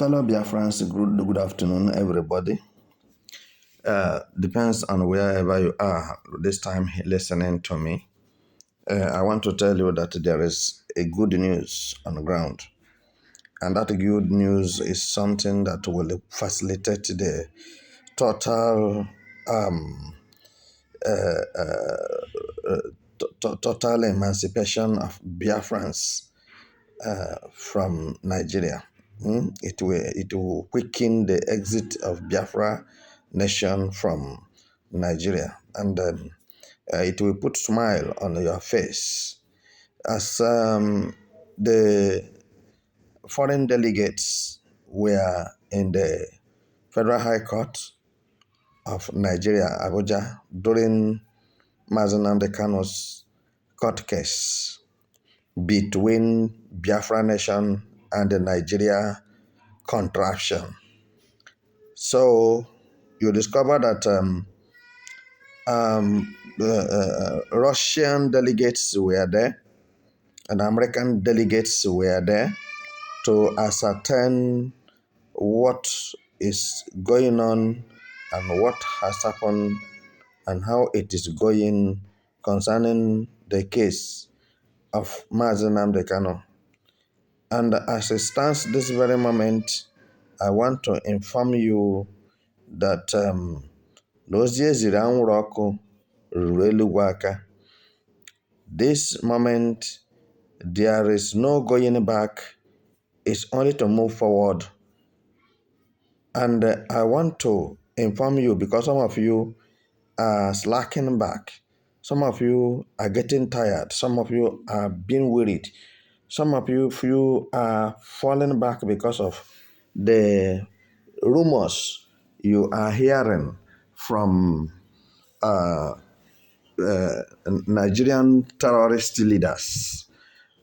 Fellow Biafrans, good afternoon, everybody. Depends on wherever you are this time listening to me. I want to tell you that there is a good news on the ground. And that good news is something that will facilitate the total total emancipation of Biafrans from Nigeria. It will quicken the exit of Biafra nation from Nigeria, and it will put smile on your face as the foreign delegates were in the Federal High Court of Nigeria, Abuja, during Mazi Nnamdi Kanu's court case between Biafra nation and the Nigeria contraption. So you discover that Russian delegates were there and American delegates were there to ascertain what is going on and what has happened and how it is going concerning the case of Mazi Nnamdi Kanu. And as it stands this very moment, I want to inform you that n'ozi eziri anwụrụ ọkụ ruru eluigwe aka. This moment, there is no going back. It's only to move forward. And I want to inform you because some of you are slacking back. Some of you are getting tired. Some of you are being worried. Some of you are falling back because of the rumors you are hearing from Nigerian terrorist leaders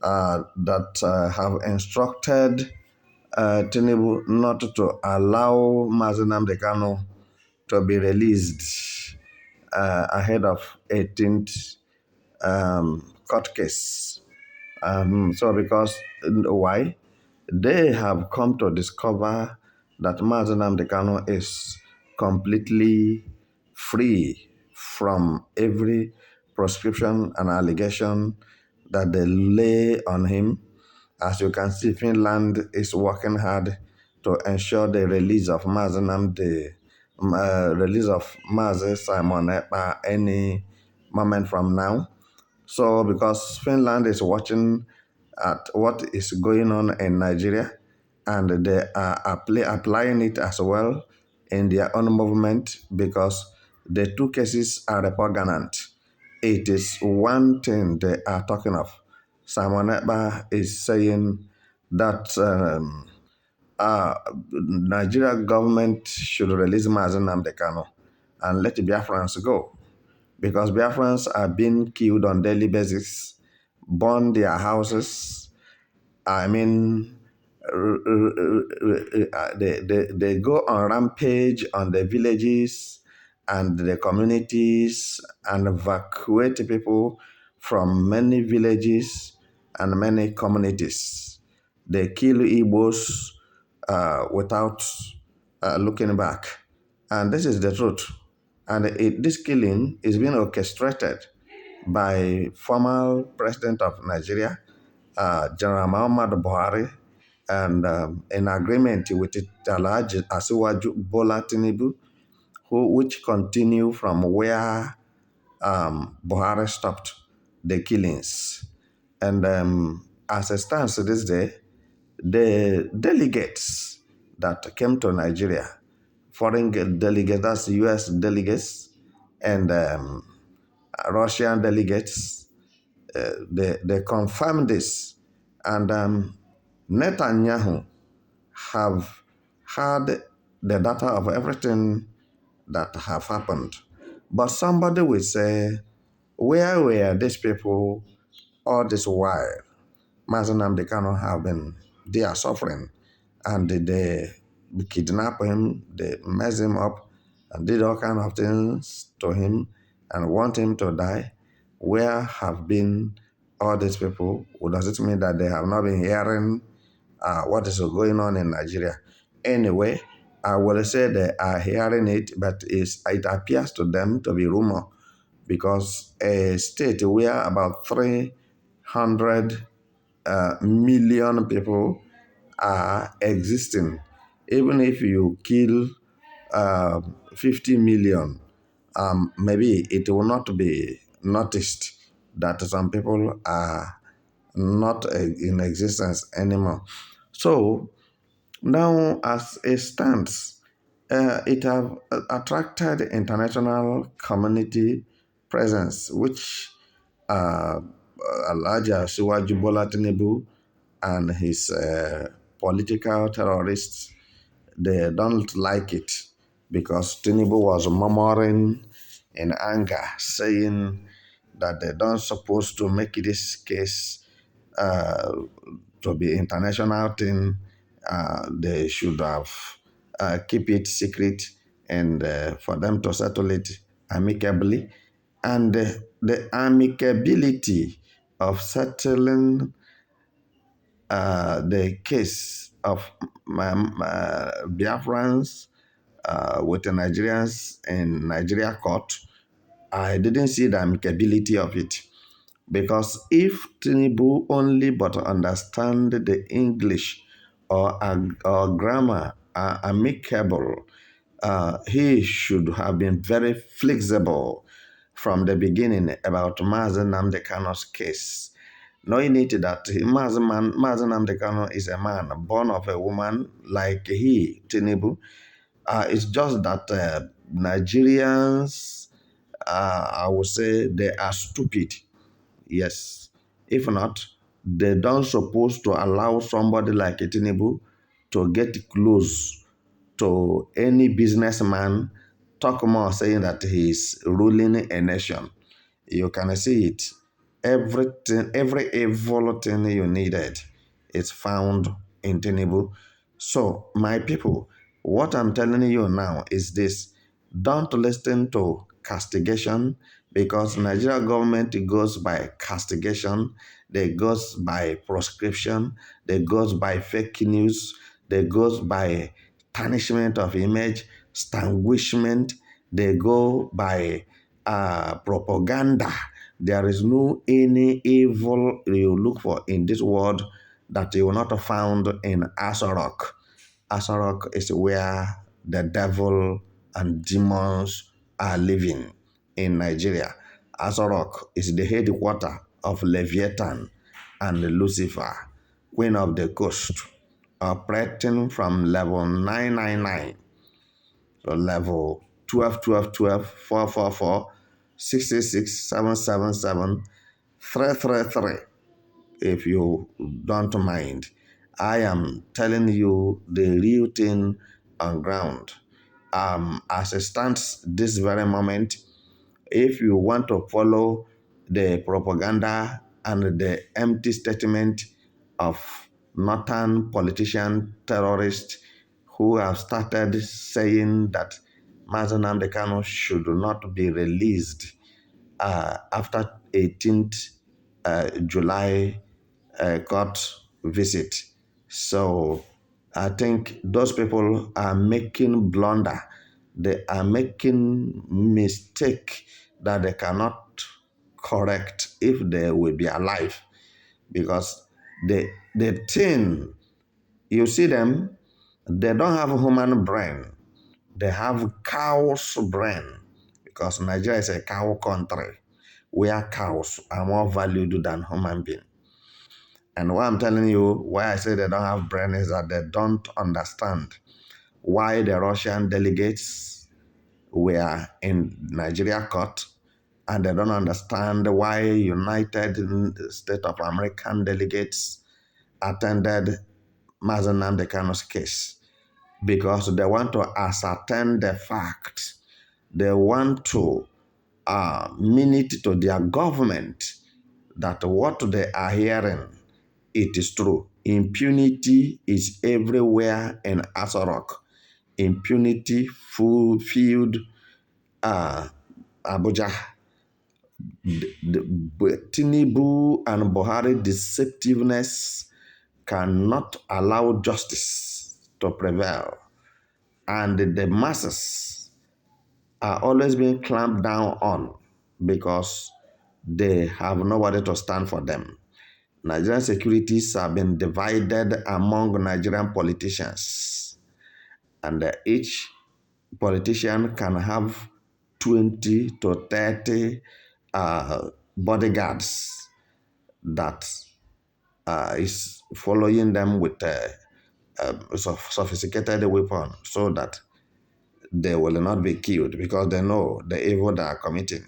that have instructed Tinubu not to allow Mazi Nnamdi Kanu to be released ahead of 18th court case. So because why? They have come to discover that Mazi Nnamdi Kanu is completely free from every proscription and allegation that they lay on him. As you can see, Finland is working hard to ensure the release of Mazi Simon Ekpa any moment from now. So because Finland is watching at what is going on in Nigeria, and they are applying it as well in their own movement, because the two cases are repugnant. It is one thing they are talking of. Simon Ekpa is saying that Nigeria government should release Mazi Nnamdi Kanu and let Biafrans go, because Biafrans are being killed on daily basis, burn their houses. I mean, they go on rampage on the villages and the communities and evacuate people from many villages and many communities. They kill Igbos without looking back. And this is the truth. And this killing is being orchestrated by former president of Nigeria, General Muhammadu Buhari, and in agreement with Alhaji Asiwaju Bola Tinubu, which continue from where Buhari stopped the killings. And as it stands to this day, the delegates that came to Nigeria, foreign delegates, that's U.S. delegates, and Russian delegates, they confirmed this. And Netanyahu have had the data of everything that have happened. But somebody will say, where were these people all this while? Mazi Nnamdi Kanu have been, they are suffering, and they kidnap him, they mess him up, and did all kinds of things to him, and want him to die. Where have been all these people? Does it mean that they have not been hearing what is going on in Nigeria? Anyway, I will say they are hearing it, but it appears to them to be rumor because a state where about 300 million people are existing, even if you kill 50 million, maybe it will not be noticed that some people are not in existence anymore. So now, as it stands, it have attracted international community presence, which uh, Alhaji Asiwaju Bola Tinubu and his political terrorists, they don't like it because Tinubu was murmuring in anger, saying that they don't supposed to make this case uh, to be international thing. They should have keep it secret and for them to settle it amicably. And the amicability of settling the case of Biafrans with the Nigerians in Nigeria court, I didn't see the amicability of it. Because if Tinubu only but understand the English or grammar are amicable, he should have been very flexible from the beginning about Mazi Nnamdi Kanu's case. Knowing it that Mazi Nnamdi Kanu is a man born of a woman like he, Tinubu. It's just that Nigerians, I would say, they are stupid. Yes. If not, they don't supposed to allow somebody like Tinubu to get close to any businessman, talk more saying that he's ruling a nation. You can see it. Everything, every evil thing you needed is found in Tinubu. So, my people, what I'm telling you now is this. Don't listen to castigation because Nigeria government goes by castigation, they goes by proscription, they goes by fake news, they goes by tarnishment of image, extinguishment, they go by propaganda. There is no any evil you look for in this world that you will not found in Asarok. Asarok is where the devil and demons are living in Nigeria. Asarok is the headquarter of Leviathan and Lucifer, queen of the coast, operating from level 999 to level 12, 12, 12, 444, 666, 777, 333. If you don't mind, I am telling you the real thing on ground. As it stands this very moment, if you want to follow the propaganda and the empty statement of northern politician terrorists who have started saying that Mazi Nnamdi Kanu should not be released after 18th July court visit. So I think those people are making blunder. They are making mistake that they cannot correct if they will be alive. Because the thing, you see them, they don't have a human brain. They have cow's brain. Because Nigeria is a cow country where cows are more valued than human beings. And why I'm telling you why I say they don't have brain is that they don't understand why the Russian delegates were in Nigeria court, and they don't understand why United States of American delegates attended Mazi Nnamdi Kanu's case, because they want to ascertain the facts. They want to mean it to their government that what they are hearing, it is true. Impunity is everywhere in Asarok. Impunity filled Abuja. Tinubu and Buhari deceptiveness cannot allow justice to prevail. And the masses are always being clamped down on because they have nobody to stand for them. Nigerian securities have been divided among Nigerian politicians, and each politician can have 20 to 30 bodyguards that is following them with sophisticated weapon so that they will not be killed because they know the evil they are committing.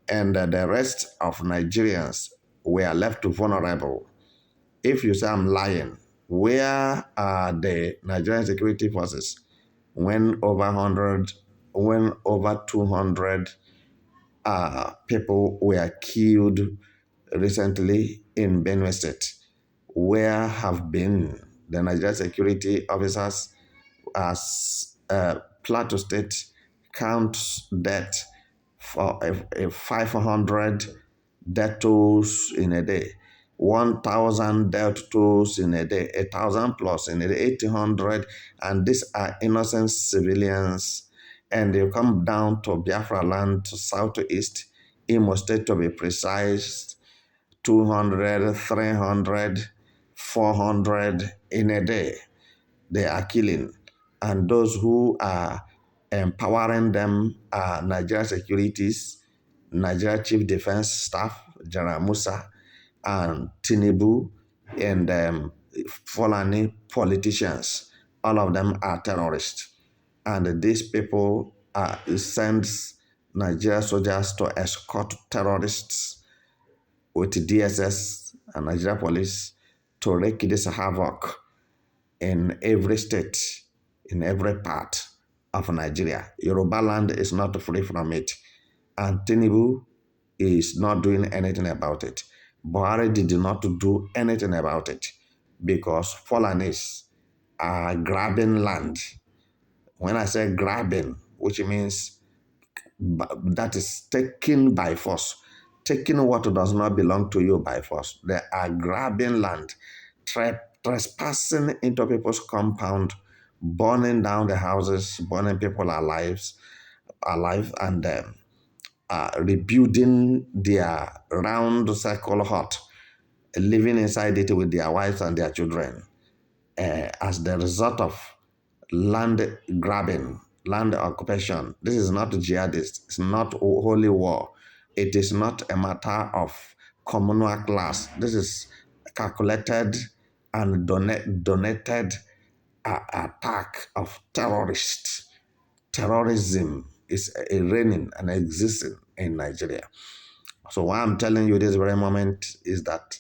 And the rest of Nigerians were left vulnerable. If you say I'm lying, where are the Nigerian security forces when when over 200 people were killed recently in Benue State? Where have been the Nigerian security officers as Plateau State counts death for a 500 death tolls in a day, 1,000 death tolls in a day, 1,000 plus in a day, 1,800, and these are innocent civilians. And they come down to Biafra land, to southeast, Imo State to be precise, 200, 300, 400 in a day. They are killing. And those who are empowering them are Nigeria securities, Nigeria Chief Defense Staff, General Musa, and Tinubu, and Fulani politicians. All of them are terrorists. And these people sends Nigeria soldiers to escort terrorists with DSS and Nigeria police to wreak this havoc in every state, in every part of Nigeria. Yoruba land is not free from it. And Tinubu is not doing anything about it. Buhari did not do anything about it because Fulanis are grabbing land. When I say grabbing, which means that is taken by force, taking what does not belong to you by force. They are grabbing land, trespassing into people's compound, burning down the houses, burning people alive, and rebuilding their round circle hut, living inside it with their wives and their children as the result of land grabbing, land occupation. This is not jihadist. It's not holy war. It is not a matter of communal class. This is calculated and donated attack of terrorists. Terrorism is reigning and existing in Nigeria. So what I'm telling you this very moment is that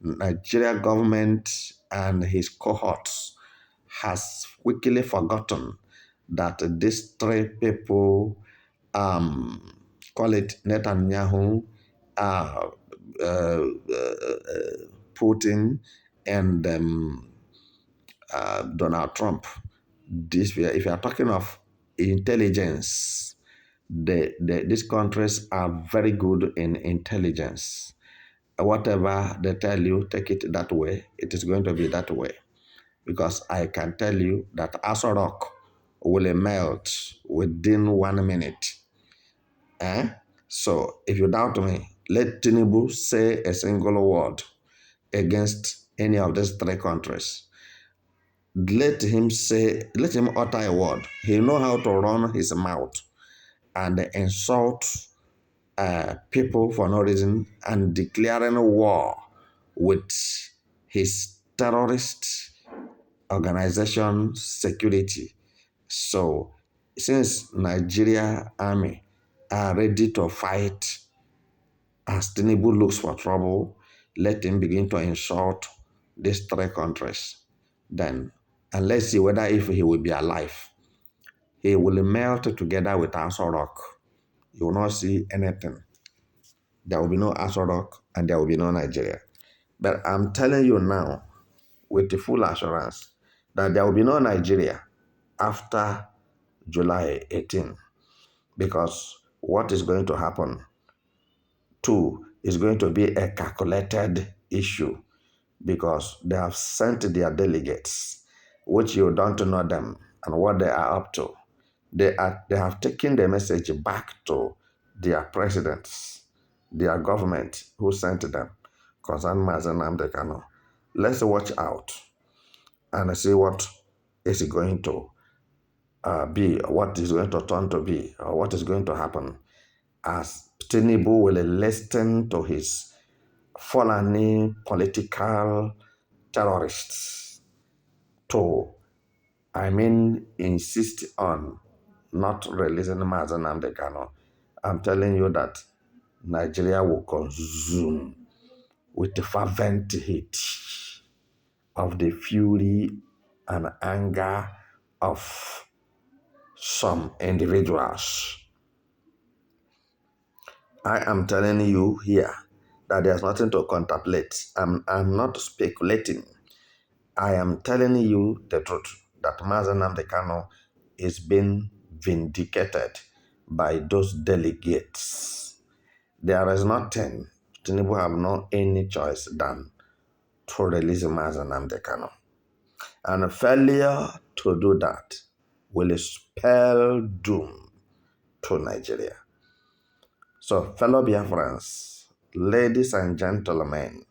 Nigeria government and his cohorts has quickly forgotten that these three people, call it Netanyahu, uh, uh, Putin, and Donald Trump. If you are talking of intelligence, these countries are very good in intelligence. Whatever they tell you, take it that way. It is going to be that way. Because I can tell you that Aso Rock will melt within 1 minute. So if you doubt me, let Tinubu say a single word against any of these three countries. Let him utter a word. He know how to run his mouth and insult people for no reason and declaring war with his terrorist organization security. So since Nigeria army are ready to fight as Tinubu looks for trouble, let him begin to insult these three countries. Then, and let's see whether if he will be alive. He will melt together with Aso Rock. You will not see anything. There will be no Aso Rock and there will be no Nigeria. But I'm telling you now, with the full assurance, that there will be no Nigeria after July 18, because what is going to happen too is going to be a calculated issue, because they have sent their delegates, which you don't know them. and what they are up to. They have taken the message back to their presidents, their government who sent them concerning Mazi Nnamdi Kanu. Let's watch out and see what is going to be, what is going to turn to be, or what is going to happen as Tinubu will listen to his Fulani political terrorists to, insist on not releasing Mazi Nnamdi Kanu. I'm telling you that Nigeria will consume with the fervent heat of the fury and anger of some individuals. I am telling you here that there's nothing to contemplate. I'm not speculating. I am telling you the truth that Mazi Nnamdi Kanu is being vindicated by those delegates. There is nothing. Tinubu have no any choice than to release Mazi Nnamdi Kanu. And failure to do that will spell doom to Nigeria. So, fellow Biafrans, ladies and gentlemen,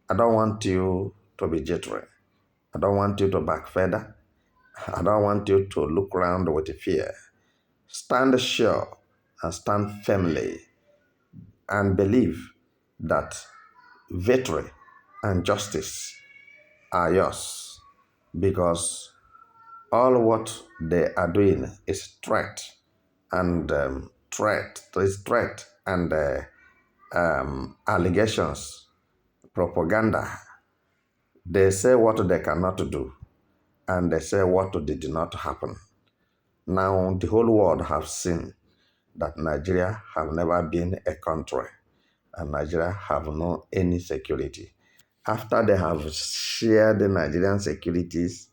I don't want you to be jittery. I don't want you to backfeather. I don't want you to look around with fear. Stand sure and stand firmly and believe that victory and justice are yours, because all what they are doing is threat and allegations, propaganda. They say what they cannot do, and they say what did not happen. Now the whole world have seen that Nigeria have never been a country, and Nigeria have no any security. After they have shared the Nigerian securities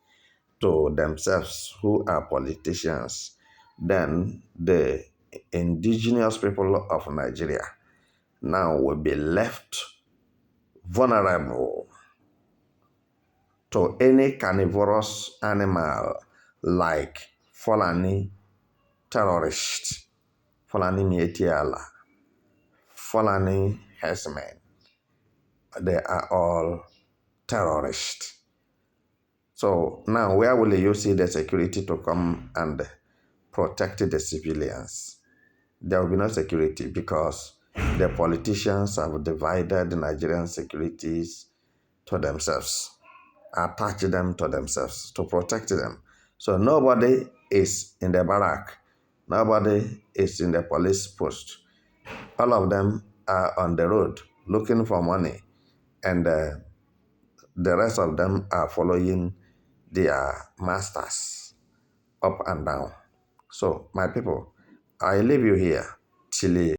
to themselves, who are politicians, then the indigenous people of Nigeria now will be left vulnerable to any carnivorous animal like Fulani terrorists, Fulani Mietiala, Fulani herdsmen. They are all terrorists. So now where will you see the security to come and protect the civilians? There will be no security because the politicians have divided the Nigerian securities to themselves, attach them to themselves to protect them. So nobody is in the barrack, nobody is in the police post. All of them are on the road looking for money, and the rest of them are following their masters up and down. So, my people, I leave you here till